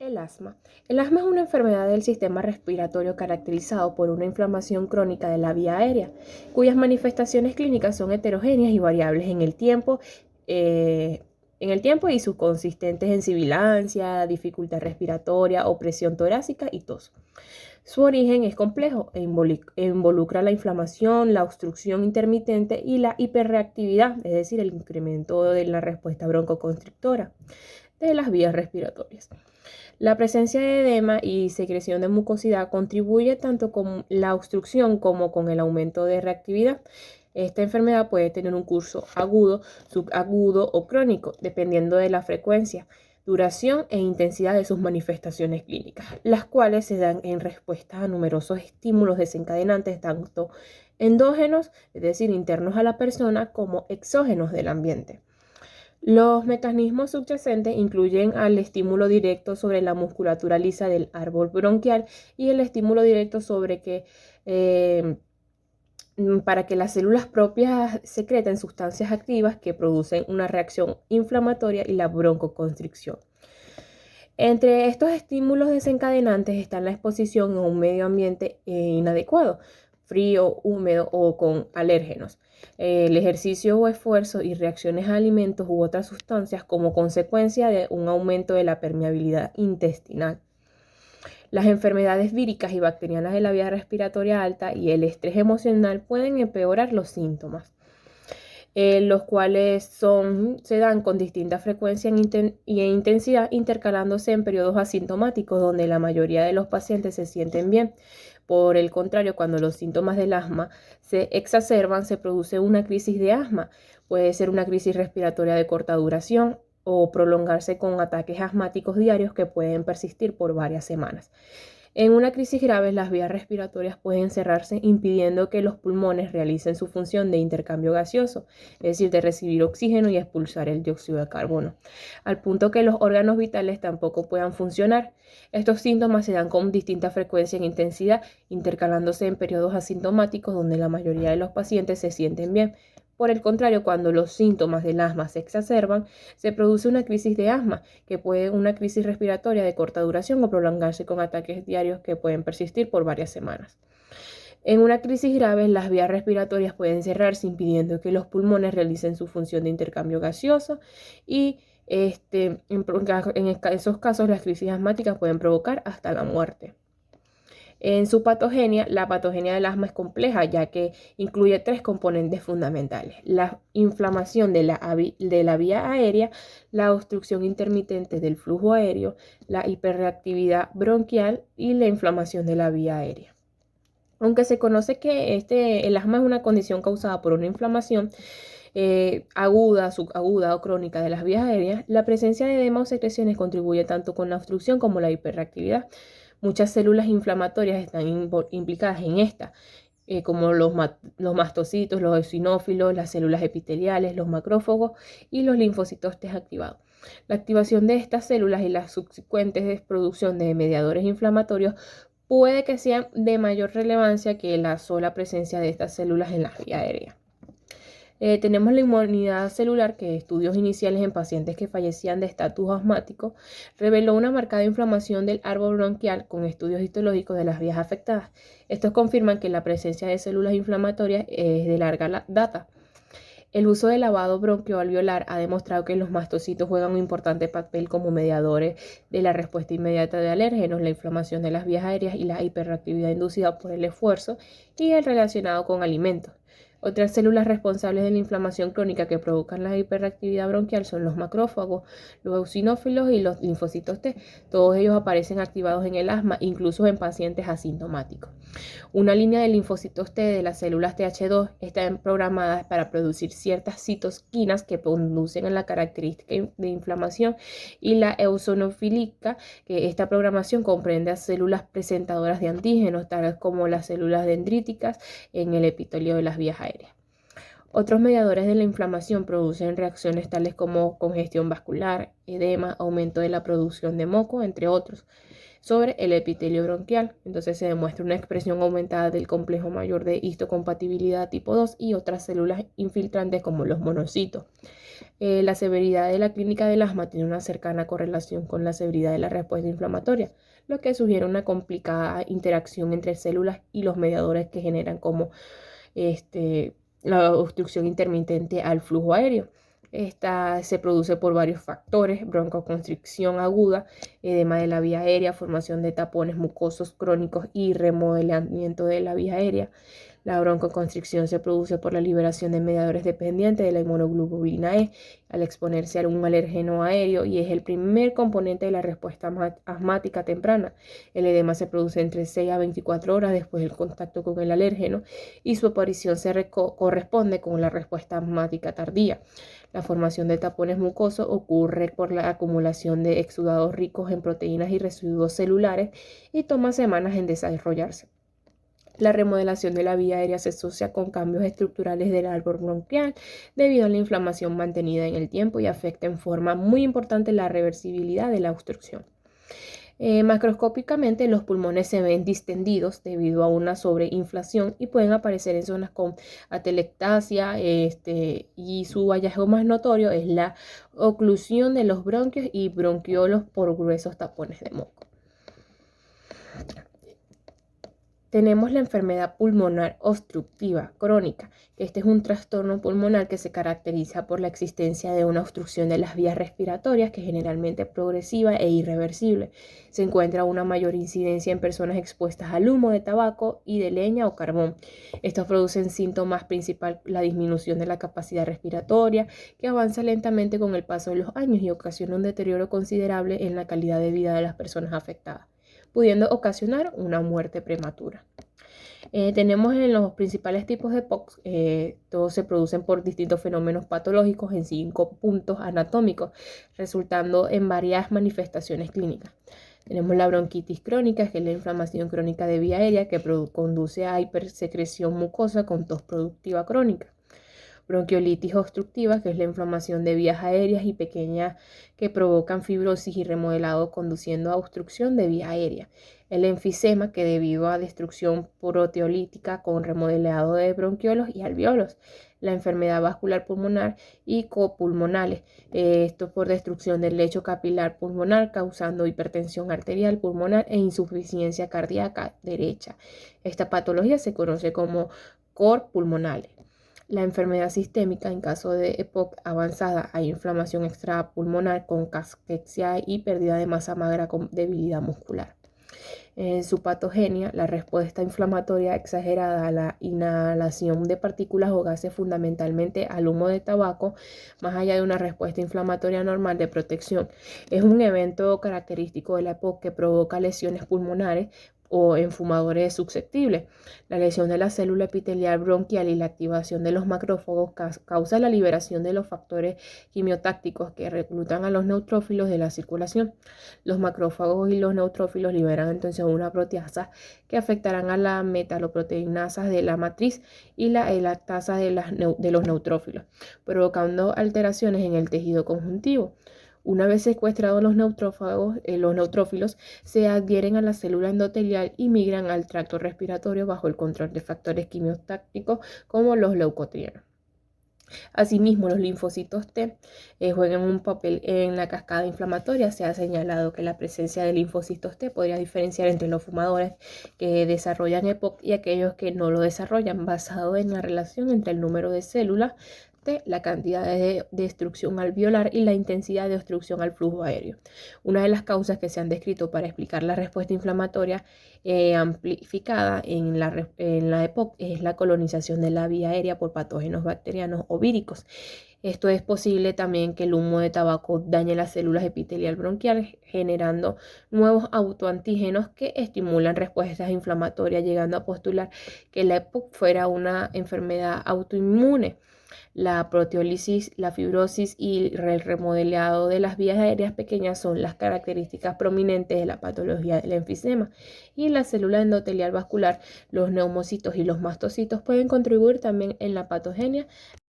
El asma. El asma es una enfermedad del sistema respiratorio caracterizado por una inflamación crónica de la vía aérea, cuyas manifestaciones clínicas son heterogéneas y variables en el tiempo y sus consistentes en sibilancia, dificultad respiratoria, opresión torácica y tos. Su origen es complejo e involucra la inflamación, la obstrucción intermitente y la hiperreactividad, es decir, el incremento de la respuesta broncoconstrictora de las vías respiratorias. La presencia de edema y secreción de mucosidad contribuye tanto con la obstrucción como con el aumento de reactividad. Esta enfermedad puede tener un curso agudo, subagudo o crónico, dependiendo de la frecuencia, duración e intensidad de sus manifestaciones clínicas, las cuales se dan en respuesta a numerosos estímulos desencadenantes, tanto endógenos, es decir, internos a la persona, como exógenos del ambiente. Los mecanismos subyacentes incluyen al estímulo directo sobre la musculatura lisa del árbol bronquial y el estímulo directo para que las células propias secreten sustancias activas que producen una reacción inflamatoria y la broncoconstricción. Entre estos estímulos desencadenantes están la exposición a un medio ambiente inadecuado, frío, húmedo o con alérgenos, el ejercicio o esfuerzo y reacciones a alimentos u otras sustancias como consecuencia de un aumento de la permeabilidad intestinal. Las enfermedades víricas y bacterianas de la vía respiratoria alta y el estrés emocional pueden empeorar los síntomas, los cuales se dan con distinta frecuencia y intensidad, intercalándose en periodos asintomáticos donde la mayoría de los pacientes se sienten bien. Por el contrario, cuando los síntomas del asma se exacerban, se produce una crisis de asma. Puede ser una crisis respiratoria de corta duración o prolongarse con ataques asmáticos diarios que pueden persistir por varias semanas. En una crisis grave, las vías respiratorias pueden cerrarse, impidiendo que los pulmones realicen su función de intercambio gaseoso, es decir, de recibir oxígeno y expulsar el dióxido de carbono, al punto que los órganos vitales tampoco puedan funcionar. Estos síntomas se dan con distinta frecuencia e intensidad, intercalándose en periodos asintomáticos donde la mayoría de los pacientes se sienten bien. Por el contrario, cuando los síntomas del asma se exacerban, se produce una crisis de asma, que puede ser una crisis respiratoria de corta duración o prolongarse con ataques diarios que pueden persistir por varias semanas. En una crisis grave, las vías respiratorias pueden cerrarse, impidiendo que los pulmones realicen su función de intercambio gaseoso y en esos casos las crisis asmáticas pueden provocar hasta la muerte. En su patogenia, la patogenia del asma es compleja, ya que incluye 3 componentes fundamentales: la inflamación de la vía aérea, la obstrucción intermitente del flujo aéreo, la hiperreactividad bronquial y la inflamación de la vía aérea. Aunque se conoce que el asma es una condición causada por una inflamación aguda, subaguda o crónica de las vías aéreas, la presencia de edema o secreciones contribuye tanto con la obstrucción como la hiperreactividad. Muchas células inflamatorias están implicadas en esta, como los mastocitos, los eosinófilos, las células epiteliales, los macrófagos y los linfocitos T activados. La activación de estas células y la subsecuente producción de mediadores inflamatorios puede que sean de mayor relevancia que la sola presencia de estas células en la vía aérea. Tenemos la inmunidad celular, que estudios iniciales en pacientes que fallecían de estatus asmático reveló una marcada inflamación del árbol bronquial con estudios histológicos de las vías afectadas. Estos confirman que la presencia de células inflamatorias es de larga data. El uso de lavado bronquioalveolar ha demostrado que los mastocitos juegan un importante papel como mediadores de la respuesta inmediata de alérgenos, la inflamación de las vías aéreas y la hiperreactividad inducida por el esfuerzo y el relacionado con alimentos. Otras células responsables de la inflamación crónica que provocan la hiperreactividad bronquial son los macrófagos, los eosinófilos y los linfocitos T. Todos ellos aparecen activados en el asma, incluso en pacientes asintomáticos. Una línea de linfocitos T de las células Th2 están programadas para producir ciertas citosquinas que conducen a la característica de inflamación, y la eosinofílica, que esta programación comprende a células presentadoras de antígenos, tales como las células dendríticas en el epitelio de las vías aéreas. Otros mediadores de la inflamación producen reacciones tales como congestión vascular, edema, aumento de la producción de moco, entre otros. sobre el epitelio bronquial. Entonces se demuestra una expresión aumentada del complejo mayor de histocompatibilidad tipo 2 y otras células infiltrantes como los monocitos. La severidad de la clínica del asma tiene una cercana correlación con la severidad de la respuesta inflamatoria, lo que sugiere una complicada interacción entre células y los mediadores que generan como la obstrucción intermitente al flujo aéreo. Esta se produce por varios factores: broncoconstricción aguda, edema de la vía aérea, formación de tapones mucosos crónicos y remodelamiento de la vía aérea. La broncoconstricción se produce por la liberación de mediadores dependientes de la inmunoglobulina E al exponerse a un alérgeno aéreo y es el primer componente de la respuesta asmática temprana. El edema se produce entre 6 a 24 horas después del contacto con el alérgeno y su aparición se corresponde con la respuesta asmática tardía. La formación de tapones mucosos ocurre por la acumulación de exudados ricos en proteínas y residuos celulares y toma semanas en desarrollarse. La remodelación de la vía aérea se asocia con cambios estructurales del árbol bronquial debido a la inflamación mantenida en el tiempo y afecta en forma muy importante la reversibilidad de la obstrucción. Macroscópicamente, los pulmones se ven distendidos debido a una sobreinflación y pueden aparecer en zonas con atelectasia, y su hallazgo más notorio es la oclusión de los bronquios y bronquiolos por gruesos tapones de moco. Tenemos la enfermedad pulmonar obstructiva crónica. Este es un trastorno pulmonar que se caracteriza por la existencia de una obstrucción de las vías respiratorias que generalmente es progresiva e irreversible. Se encuentra una mayor incidencia en personas expuestas al humo de tabaco y de leña o carbón. Estos producen síntomas principales: la disminución de la capacidad respiratoria, que avanza lentamente con el paso de los años y ocasiona un deterioro considerable en la calidad de vida de las personas afectadas, pudiendo ocasionar una muerte prematura. Tenemos en los principales tipos de POC, todos se producen por distintos fenómenos patológicos en 5 puntos anatómicos, resultando en varias manifestaciones clínicas. Tenemos la bronquitis crónica, que es la inflamación crónica de vía aérea que conduce a hipersecreción mucosa con tos productiva crónica. Bronquiolitis obstructiva, que es la inflamación de vías aéreas y pequeñas que provocan fibrosis y remodelado conduciendo a obstrucción de vía aérea. El enfisema, que debido a destrucción proteolítica con remodelado de bronquiolos y alveolos. La enfermedad vascular pulmonar y copulmonales, esto por destrucción del lecho capilar pulmonar causando hipertensión arterial pulmonar e insuficiencia cardíaca derecha. Esta patología se conoce como cor pulmonales. La enfermedad sistémica, en caso de EPOC avanzada, hay inflamación extrapulmonar con caquexia y pérdida de masa magra con debilidad muscular. En su patogenia, la respuesta inflamatoria exagerada a la inhalación de partículas o gases, fundamentalmente al humo de tabaco, más allá de una respuesta inflamatoria normal de protección. Es un evento característico de la EPOC que provoca lesiones pulmonares o en fumadores susceptibles. La lesión de la célula epitelial bronquial y la activación de los macrófagos causa la liberación de los factores quimiotácticos que reclutan a los neutrófilos de la circulación. Los macrófagos y los neutrófilos liberan entonces una proteasa que afectarán a la metaloproteinasas de la matriz y la lactasa de los neutrófilos, provocando alteraciones en el tejido conjuntivo. Una vez secuestrados los neutrófilos se adhieren a la célula endotelial y migran al tracto respiratorio bajo el control de factores quimiotácticos como los leucotrienos. Asimismo, los linfocitos T juegan un papel en la cascada inflamatoria. Se ha señalado que la presencia de linfocitos T podría diferenciar entre los fumadores que desarrollan EPOC y aquellos que no lo desarrollan, basado en la relación entre el número de células T, la cantidad de destrucción alveolar y la intensidad de obstrucción al flujo aéreo. Una de las causas que se han descrito para explicar la respuesta inflamatoria amplificada en la EPOC es la colonización de la vía aérea por patógenos bacterianos o víricos. Esto es posible también que el humo de tabaco dañe las células epitelial bronquiales, generando nuevos autoantígenos que estimulan respuestas inflamatorias, llegando a postular que la EPOC fuera una enfermedad autoinmune. La proteólisis, la fibrosis y el remodelado de las vías aéreas pequeñas son las características prominentes de la patología del enfisema. Y la célula endotelial vascular, los neumocitos y los mastocitos pueden contribuir también en la patogenia